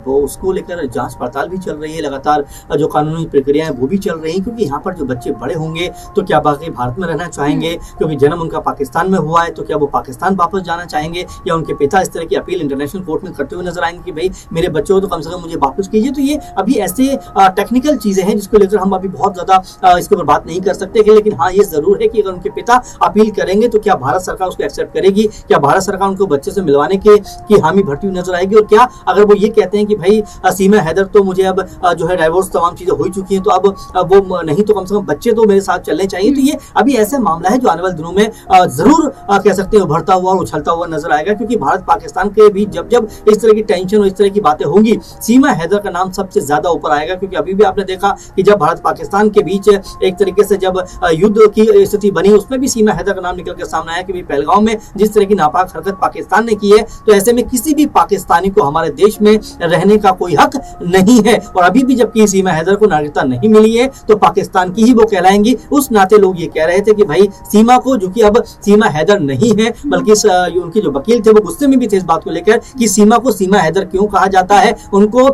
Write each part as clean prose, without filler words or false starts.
तो उसको लेकर जांच पड़ताल भी चल रही है, लगातार जो कानूनी प्रक्रिया है वो भी चल रही है, क्योंकि यहाँ पर जो बच्चे बड़े होंगे तो क्या बाकी भारत में रहना चाहेंगे, क्योंकि जन्म उनका पाकिस्तान में हुआ है, तो क्या वो पाकिस्तान वापस जाना चाहेंगे, या उनके पिता इस तरह की अपील इंटरनेशनल कोर्ट में करते हुए नजर आएंगे कि भाई मेरे बच्चों को तो कम से कम मुझे वापस कीजिए। तो ये अभी ऐसे टेक्निकल चीजें हैं जिसको लेकर हम अभी बहुत ज्यादा इसके ऊपर बात नहीं कर सकते, लेकिन हाँ ये जरूर है कि अगर उनके पिता अपील करेंगे तो क्या भारत सरकार उसको एक्सेप्ट करेगी, क्या भारत सरकार उनको बच्चे से मिलवाने की हामी भरती हुई नजर आएगी, और क्या अगर वो ये कहते हैं कि भाई सीमा हैदर तो मुझे अब जो है डाइवोर्स तमाम चीजें हो चुकी हैं, तो अब वो नहीं तो कम से कम बच्चे तो मेरे साथ चलने चाहिए। तो ये अभी ऐसा मामला है जो आने वाले दिनों में जरूर कह सकते हैं उभरता हुआ और उछलता हुआ नजर आएगा, क्योंकि भारत पाकिस्तान के भी जब इस तरह की टेंशन और इस तरह की बातें होंगी, सीमा हैदर का नाम सबसे ज्यादा ऊपर आएगा। क्योंकि अभी भी आपने देखा कि जब भारत पाकिस्तान के बीच एक तरीके से जब युद्ध की स्थिति बनी, उसमें भी सीमा हैदर का नाम निकल के सामने आया कि पहलगाम में जिस तरह की नापाक हरकत पाकिस्तान ने की है, तो ऐसे में किसी भी पाकिस्तानी को हमारे देश में रहने का कोई हक नहीं है। और अभी भी जबकि सीमा हैदर को नागरिकता नहीं मिली है तो पाकिस्तान की ही वो कहलाएंगी। उस नाते लोग ये कह रहे थे कि भाई सीमा को, जो कि अब सीमा हैदर नहीं है, बल्कि उनके जो वकील थे वो गुस्से में भी थे इस बात को लेकर कि सीमा को सीमा हैदर क्यों कहा जाता है, उनको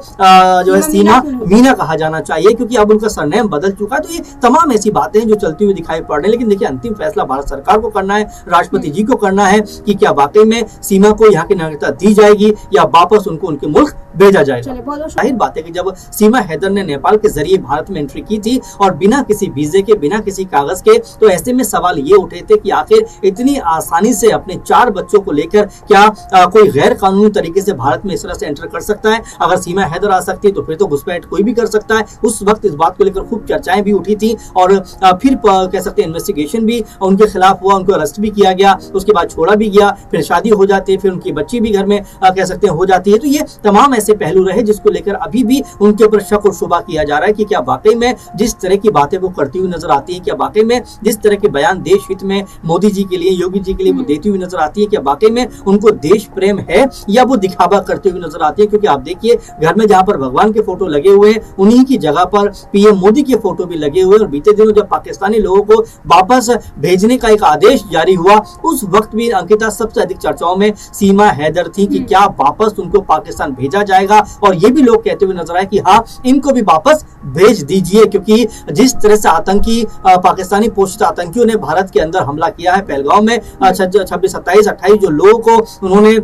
जो है सीमा मीना कहा जाना चाहिए, क्योंकि अब उनका सरनेम बदल चुका है। तो ये तमाम ऐसी बातें हैं जो चलती हुई दिखाई पड़ रही है। लेकिन देखिए अंतिम फैसला भारत सरकार को करना है, राष्ट्रपति जी को करना है कि क्या वाकई में सीमा को यहाँ की नागरिकता दी जाएगी या वापस उनको उनके मुल्क भेजा जाएगा। जाहिर बात है कि जब सीमा हैदर ने नेपाल के जरिए भारत में एंट्री की थी और बिना किसी वीजे के, बिना किसी कागज के, तो ऐसे में सवाल ये उठे थे कि आखिर इतनी आसानी से अपने 4 बच्चों को लेकर क्या कोई गैर कानूनी तरीके से भारत में इस तरह से एंटर कर सकता है। अगर सीमा हैदर आ सकती है तो फिर तो घुसपैठ कोई भी कर सकता है। उस वक्त इस बात को लेकर खूब चर्चाएं भी उठी थी और फिर कह सकते हैं इन्वेस्टिगेशन भी उनके खिलाफ हुआ, उनको अरेस्ट भी किया गया, उसके बाद छोड़ा भी गया, फिर शादी हो जाती है, फिर उनकी बच्ची भी घर में कह सकते हैं हो जाती है। तो ये तमाम ऐसे पहलू रहे जिसको लेकर अभी भी उनके ऊपर शक और शुबा किया जा रहा है कि क्या वाकई में जिस तरह की बातें वो करती हुई नजर आती है, क्या वाकई में जिस तरह के बयान देश हित में मोदी जी के लिए, योगी जी के लिए वो देती हुई नजर आती है, क्या वाकई में उनको देश प्रेम है या वो दिखावा करते हुए नजर आती है। क्योंकि आप देखिए घर में जहां पर भगवान के फोटो लगे हुए हैं, उन्हीं की जगह पर पीएम मोदी के फोटो भी लगे हुए, और बीते दिनों जब पाकिस्तानी लोगों को वापस भेजने का एक आदेश जारी हुआ, उस वक्त भी अंकिता सबसे अधिक चर्चाओं में सीमा हैदर थी कि क्या वापस उनको पाकिस्तान भेजा जाएगा। और ये भी लोग कहते हुए नजर आए कि हाँ इनको भी वापस भेज दीजिए, क्योंकि जिस तरह से आतंकी पाकिस्तानी पोषित आतंकियों ने भारत के अंदर हमला किया है पहलगाम में, 26, 27, 28 जो लोगों को उन्होंने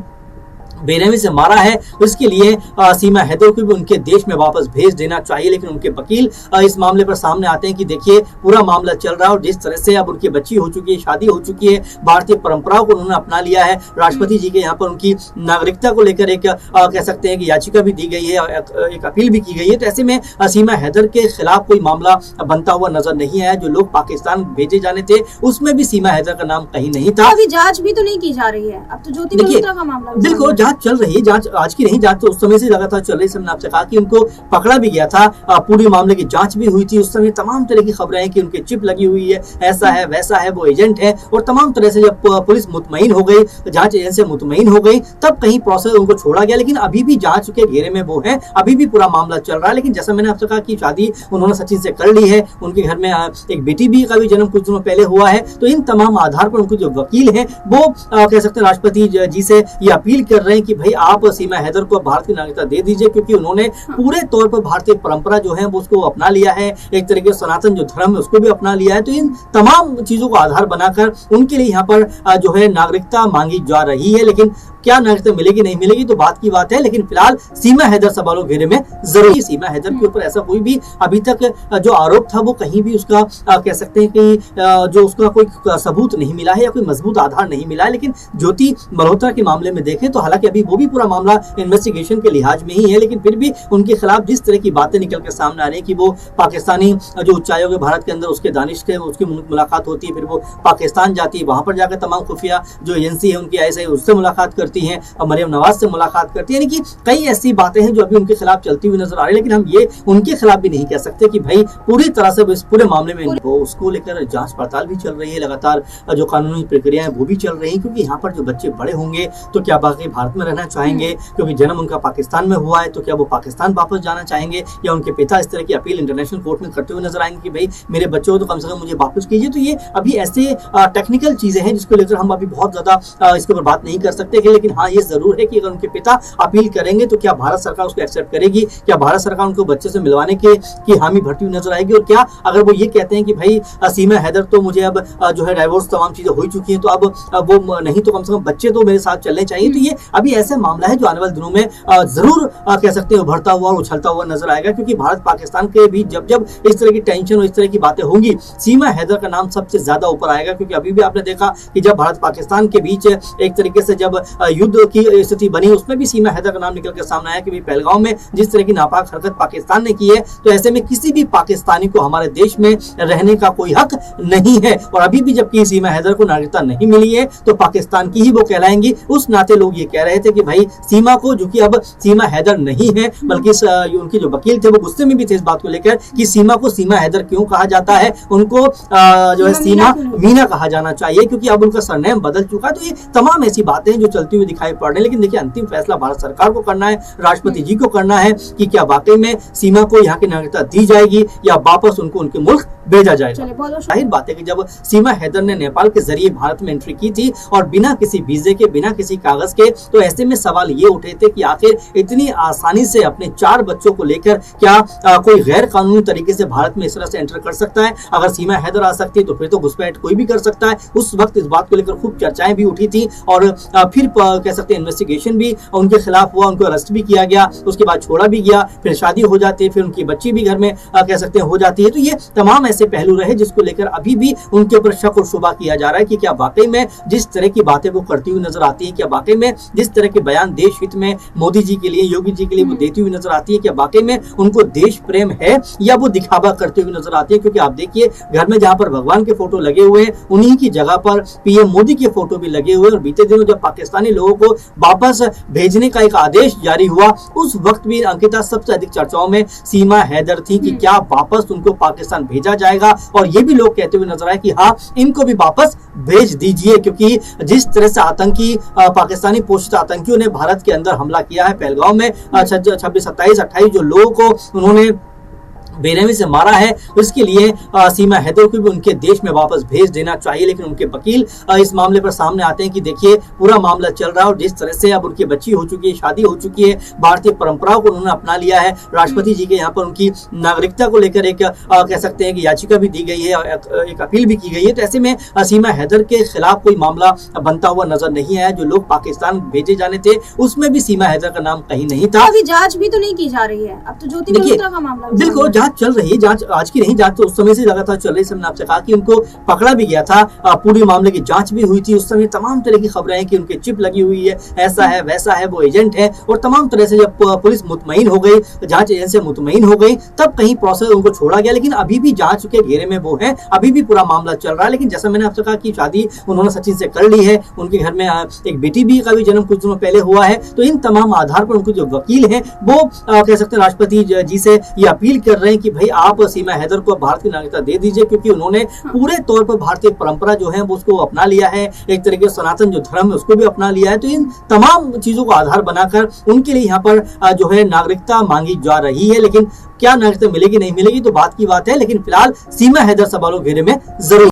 बेरहमी से मारा है, इसके लिए सीमा हैदर को भी उनके देश में वापस भेज देना चाहिए। लेकिन उनके वकील इस मामले पर सामने आते हैं कि देखिए पूरा मामला चल रहा है और जिस तरह से अब उनकी बच्ची हो चुकी है, शादी हो चुकी है, भारतीय परंपराओं को उन्होंने अपना लिया है, राष्ट्रपति जी के यहाँ पर उनकी नागरिकता को लेकर एक कह सकते हैं कि याचिका भी दी गई है, एक अपील भी की गई है। तो ऐसे में सीमा हैदर के खिलाफ कोई मामला बनता हुआ नजर नहीं आया। जो लोग पाकिस्तान भेजे जाने थे उसमें भी सीमा हैदर का नाम कहीं नहीं था। अभी जांच भी तो नहीं की जा रही है, अब तो ज्योति मल्होत्रा का मामला बिल्कुल चल रही है, जांच आज की नहीं, जांच तो उस समय से लगातार चल रही है। हमने आपसे कहा कि उनको पकड़ा भी गया था, पूरे मामले की जांच भी हुई थी, उस समय तमाम तरह की खबरें हैं कि उनके चिप लगी हुई है, ऐसा है वैसा है, वो एजेंट है, और तमाम तरह से जब पुलिस मुतमईन हो गई, जांच एजेंसी मुतमईन हो गई, तब कहीं प्रोसेस उनको छोड़ा गया। लेकिन अभी भी जांच के घेरे में वो है, अभी भी पूरा मामला चल रहा है। लेकिन जैसा मैंने आपसे कहा कि शादी उन्होंने सचिन से कर ली है, उनके घर में एक बेटी भी का भी जन्म कुछ दिनों पहले हुआ है। तो इन तमाम आधार पर उनको जो वकील है वो कह सकते हैं राष्ट्रपति जी से ये अपील कर रहे हैं कि भाई आप सीमा हैदर को भारत की नागरिकता दे दीजिए, क्योंकि उन्होंने पूरे तौर पर भारतीय परंपरा जो है वो उसको अपना लिया है, एक तरीके से सनातन जो धर्म है उसको भी अपना लिया है। तो इन तमाम चीजों को आधार बनाकर उनके लिए यहाँ पर जो है नागरिकता मांगी जा रही है। लेकिन क्या नागरिकता मिलेगी नहीं मिलेगी तो बात की बात है। लेकिन फिलहाल सीमा हैदर सवालों घेरे में जरूर। सीमा हैदर के ऊपर ऐसा कोई भी अभी तक जो आरोप था वो कहीं भी उसका कह सकते हैं कि जो उसका कोई सबूत नहीं मिला है या कोई मजबूत आधार नहीं मिला है। लेकिन ज्योति मल्होत्रा के मामले में देखें तो हालांकि अभी वो भी पूरा मामला इन्वेस्टिगेशन के लिहाज में ही है, लेकिन फिर भी उनके खिलाफ जिस तरह की बातें निकल के सामने आ रही है कि वो पाकिस्तानी जो उच्चायोग है भारत के अंदर उसके दानिश के उसकी मुलाकात होती है, फिर वो पाकिस्तान जाती है, वहां पर जाकर तमाम खुफिया जो एजेंसी है उनकी ऐसे उससे मुलाकात करती है और मरियम नवाज से मुलाकात करती है। यानी कि कई ऐसी बातें हैं जो अभी उनके खिलाफ चलती हुई नजर आ रही है। लेकिन हम ये उनके खिलाफ भी नहीं कह सकते कि भाई पूरी तरह से इस पूरे मामले में उसको लेकर जांच पड़ताल भी चल रही है, लगातार जो कानूनी प्रक्रिया है वो भी चल रही है, क्योंकि यहाँ पर जो बच्चे बड़े होंगे तो क्या बाकी भारत में रहना चाहेंगे, क्योंकि जन्म उनका पाकिस्तान में हुआ है, तो क्या वो पाकिस्तान वापस जाना चाहेंगे, या उनके पिता इस तरह की अपील इंटरनेशनल कोर्ट में करते हुए नजर आएंगे कि भाई मेरे बच्चों को तो कम से कम मुझे वापस कीजिए। तो ये अभी ऐसे टेक्निकल चीजें हैं जिसको लेकर हम अभी बहुत ज्यादा इसके ऊपर बात नहीं कर सकते। लेकिन हाँ ये जरूर है कि अगर उनके पिता अपील करेंगे तो क्या भारत सरकार उसको एक्सेप्ट करेगी, क्या भारत सरकार उनको बच्चे से मिलवाने की हामी भरती हुई नजर आएगी, और क्या अगर वो ये कहते हैं कि भाई सीमा हैदर तो मुझे अब जो है डाइवोर्स तमाम चीजें हो चुकी हैं तो अब वो नहीं तो कम से कम बच्चे तो मेरे साथ चलने चाहिए। तो ये अभी ऐसा मामला है जो आने वाले दिनों में जरूर कह सकते हैं उभरता हुआ और उछलता हुआ नजर आएगा, क्योंकि भारत पाकिस्तान के बीच जब जब इस तरह की टेंशन और इस तरह की बातें होंगी सीमा हैदर का नाम सबसे ज्यादा ऊपर आएगा। क्योंकि अभी भी आपने देखा कि जब भारत पाकिस्तान के बीच एक तरीके से जब युद्ध की स्थिति बनी उसमें भी सीमा हैदर का नाम निकल के सामने आया कि पहलगाम में जिस तरह की नापाक हरकत पाकिस्तान ने की है, तो ऐसे में किसी भी पाकिस्तानी को हमारे देश में रहने का कोई हक नहीं है। और अभी भी जबकि सीमा हैदर को नागरिकता नहीं मिली है तो पाकिस्तान की ही वो कहलाएंगी। उस नाते लोग ये कह रहे थे कि भाई सीमा को, जो कि अब सीमा हैदर नहीं है बल्कि उनके जो वकील थे वो गुस्से में भी थे इस बात को लेकर कि सीमा को सीमा हैदर क्यों कहा जाता है, उनको जो है सीमा मीना कहा जाना चाहिए क्योंकि अब उनका सरनेम बदल चुका है। तो ये तमाम ऐसी बातें जो चलती हुई दिखाई पड़ रही है। लेकिन देखिए अंतिम फैसला भारत सरकार को करना है, राष्ट्रपति जी को करना है कि क्या वाकई में सीमा को यहाँ की नागरिकता दी जाएगी या वापस उनको उनके मुल्क भेजा जाएगा। जाहिर बात है कि जब सीमा हैदर ने नेपाल के जरिए भारत में एंट्री की थी और बिना किसी वीजे के, बिना किसी कागज के, तो ऐसे में सवाल ये उठे थे कि आखिर इतनी आसानी से अपने 4 बच्चों को लेकर क्या कोई गैर कानूनी तरीके से भारत में इस तरह से एंटर कर सकता है। अगर सीमा हैदर आ सकती है तो फिर तो घुसपैठ कोई भी कर सकता है। उस वक्त इस बात को लेकर खूब चर्चाएं भी उठी थी और फिर कह सकते हैं इन्वेस्टिगेशन भी उनके खिलाफ हुआ, उनको अरेस्ट भी किया गया, उसके बाद छोड़ा भी गया, फिर शादी हो जाती है, फिर उनकी बच्ची भी घर में कह सकते हैं हो जाती है। तो ये तमाम ऐसे पहलू रहे जिसको लेकर अभी भी उनके ऊपर शक और शुबा किया जा रहा है कि क्या वाकई में जिस तरह की बातें वो करती हुई नजर आती है, क्या वाकई में जिस तरह के बयान देश हित में मोदी जी के लिए, योगी जी के लिए वो देती हुई नजर आती है, क्या वाकई में उनको देश प्रेम है या वो दिखावा करते हुए नजर आती है। क्योंकि आप देखिए घर में जहां पर भगवान के फोटो लगे हुए हैं उन्हीं की जगह पर पीएम मोदी के फोटो भी लगे हुए हैं। और बीते दिनों जब पाकिस्तानी लोगों को वापस भेजने का एक आदेश जारी हुआ उस वक्त भी अंकिता सबसे अधिक चर्चाओं में सीमा हैदर थी कि क्या वापस उनको पाकिस्तान भेजा जाएगा। और ये भी लोग कहते हुए नजर आए कि हाँ इनको भी वापस भेज दीजिए, क्योंकि जिस तरह से आतंकी पाकिस्तानी पोषित आतंकियों ने भारत के अंदर हमला किया है पहलगाम में 26, 27, 28 जो लोगों को उन्होंने बेरहमी से मारा है, इसके लिए सीमा हैदर को भी उनके देश में वापस भेज देना चाहिए। लेकिन उनके वकील इस मामले पर सामने आते हैं कि देखिए पूरा मामला चल रहा है और जिस तरह से अब उनकी बच्ची हो चुकी है, शादी हो चुकी है, भारतीय परंपराओं को उन्होंने अपना लिया है, राष्ट्रपति जी के यहाँ पर उनकी नागरिकता को लेकर एक कह सकते हैं कि याचिका भी दी गई है, एक अपील भी की गई है। तो ऐसे में सीमा हैदर के खिलाफ कोई मामला बनता हुआ नजर नहीं आया। जो लोग पाकिस्तान भेजे जाने थे उसमें भी सीमा हैदर का नाम कहीं नहीं था। अभी जांच भी तो नहीं की जा रही है, अब तो ज्योति मल्होत्रा का मामला बिल्कुल जांच चल रही है। जांच आज की नहीं, जांच तो उस समय से लगातार चल रही। मैंने आपसे कहा कि उनको पकड़ा भी गया था, पूरी मामले की जांच भी हुई थी। उस समय तमाम तरह की खबरें हैं कि उनके चिप लगी हुई है, ऐसा है वैसा है, वो एजेंट है। और तमाम तरह से जब पुलिस मुतमईन हो गई, जांच एजेंसी मुतमईन हो गई, तब कहीं प्रोसेस उनको छोड़ा गया। लेकिन अभी भी जांच के घेरे में वो है, अभी भी पूरा मामला चल रहा है। लेकिन जैसा मैंने आपसे कहा कि शादी उन्होंने सचिन से कर ली है, उनके घर में एक बेटी भी का भी जन्म कुछ दिनों पहले हुआ है। तो इन तमाम आधार पर उनको जो वकील है वो कह सकते हैं राष्ट्रपति जी से ये अपील कर रहे हैं कि भाई आप सीमा हैदर को भारत की नागरिकता दे दीजिए, क्योंकि उन्होंने पूरे तौर पर भारतीय परंपरा जो है वो उसको अपना लिया है, एक तरीके से सनातन जो धर्म है उसको भी अपना लिया है। तो इन तमाम चीजों को आधार बनाकर उनके लिए यहाँ पर जो है नागरिकता मांगी जा रही है। लेकिन क्या नागरिकता मिलेगी नहीं मिलेगी तो बात की बात है। लेकिन फिलहाल सीमा हैदर सवालों घेरे में जरूर